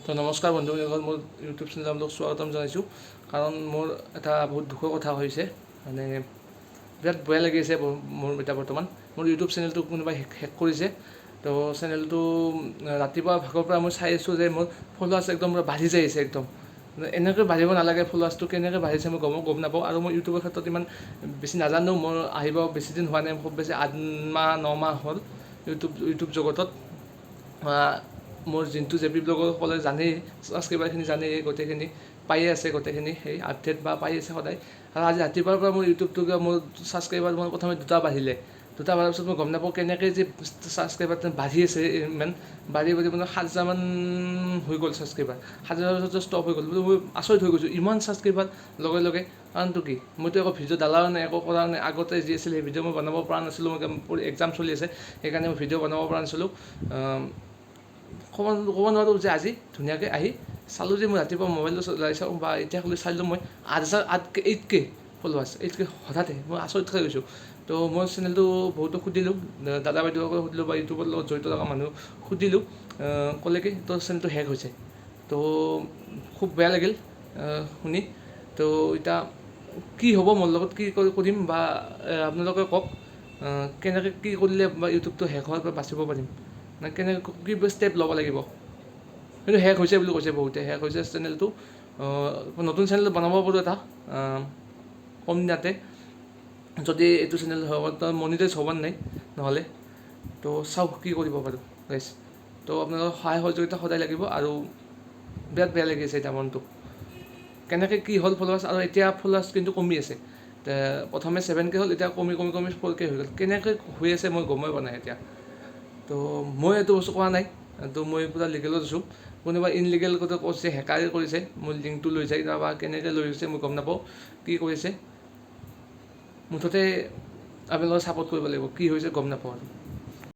তো নমস্কাৰ বন্ধুসকল, মোৰ ইউটিউব চেনেলত আপোনালোক স্বাগতম জনাইছোঁ। কাৰণ মোৰ এটা বহুত দুখৰ কথা হৈছে, মানে বিৰাট বেয়া লাগি আছে মোৰ এতিয়া বৰ্তমান। মোৰ ইউটিউব চেনেলটো কোনোবাই হেক কৰিছে। তো চেনেলটো ৰাতিপুৱা ভাগৰ পৰা মই চাই আছোঁ যে মোৰ ফলোৱাৰ্ছ একদম বাঢ়ি যাই আছে একদম। এনেকৈ বাঢ়িব নালাগে, ফলোৱাৰ্ছটো কেনেকৈ বাঢ়িছে মই গম নাপাওঁ। আৰু মই ইউটিউবৰ ক্ষেত্ৰত ইমান বেছি নাজানো। মোৰ আহিব বেছি দিন হোৱা নাই, খুব বেছি 8 মাহ 9 মাহ হ'ল ইউটিউব জগতত। মোৰ যোনটো জেপি ব্লগৰসকলে জানেই, ছাবস্ক্ৰাইবাৰখিনি জানেই, গোটেইখিনি পায়ে আছে, গোটেইখিনি সেই আপডেট বা পাই আছে সদায়। আৰু আজি ৰাতিপুৱাৰ পৰা মোৰ ইউটিউবটো মোৰ ছাবস্ক্ৰাইবাৰ মোৰ প্ৰথমে 2টা বাঢ়িলে। 2টা বাঢ়াৰ পিছত মই গম নাপাওঁ কেনেকৈ যে ছাবস্ক্ৰাইবাৰ বাঢ়ি আছে, ইমান বাঢ়ি মানে 7,000মান হৈ গ'ল ছাবস্ক্ৰাইবাৰ। 7,000ৰ পিছত ষ্টপ হৈ গ'ল। মই আচৰিত হৈ গৈছোঁ, ইমান ছাবস্ক্ৰাইবাৰ লগে লগে। কাৰণটো কি? মইতো একো ভিডিঅ' ডালাও নাই, একো কৰা নাই। আগতে যি আছিল সেই ভিডিঅ' মই বনাব পৰা নাছিলোঁ। মোৰ এক্সাম চলি আছে, সেইকাৰণে মই ভিডিঅ' বনাব পৰা নাছিলোঁ। ক'ব নোৱাৰোঁ যে আজি ধুনীয়াকৈ আহি চালোঁ যে মই ৰাতিপুৱা মোবাইলটো চলাই চাওঁ বা এতিয়া খালি চালোঁ মই 8K ফলোৱাৰ্ছ, 8K হঠাতে। মই আচৰিত খাই গৈছোঁ। তো মই চেনেলটো বহুতো সুধিলোঁ, দাদা বাইদেউসকলক সুধিলোঁ বা ইউটিউবৰ লগত জড়িত থকা মানুহ সুধিলোঁ। ক'লে কি তোৰ চেনেলটো হেক হৈছে। তো খুব বেয়া লাগিল শুনি। তো এতিয়া কি হ'ব মোৰ লগত, কি কৰিম বা আপোনালোকে কওক, কেনেকৈ কি কৰিলে বা ইউটিউবটো হেক হোৱাৰ পৰা বাচিব পাৰিম, মানে কেনেকৈ কি ষ্টেপ ল'ব লাগিব। কিন্তু হেক হৈছে বুলি কৈছে বহুতে, হেক হৈছে চেনেলটো। নতুন চেনেল বনাব পাৰোঁ এটা কম দিনতে, যদি এইটো চেনেল মনিটাইজ হ'ব নাই নহ'লে। তো চাওক কি কৰিব পাৰোঁ গাইজ। তো আপোনালোকৰ সহায় সহযোগিতা সদায় লাগিব। আৰু বিৰাট বেয়া লাগি আছে এতিয়া মনটো, কেনেকৈ কি হ'ল ফলোৱাৰ্ছ। আৰু এতিয়া ফলোৱাৰ্ছ কিন্তু কমি আছে। প্ৰথমে 7K হ'ল, এতিয়া কমি 4K হৈ গ'ল। কেনেকৈ হৈ আছে মই গমেই পোৱা নাই এতিয়া। তো মই এইটো বস্তু কৰা নাই, তো মই পূৰা লিগেলত আছোঁ। কোনোবা ইনলিগেল কৰিছে, হেকাৰে কৰিছে, মোৰ লিংকটো লৈ যায় বা কেনেকৈ লৈ গৈছে মই গম নাপাওঁ কি কৰিছে। মুঠতে আপোনালোকে ছাপোৰ্ট কৰিব লাগিব, কি হৈছে গম নাপাওঁ আৰু।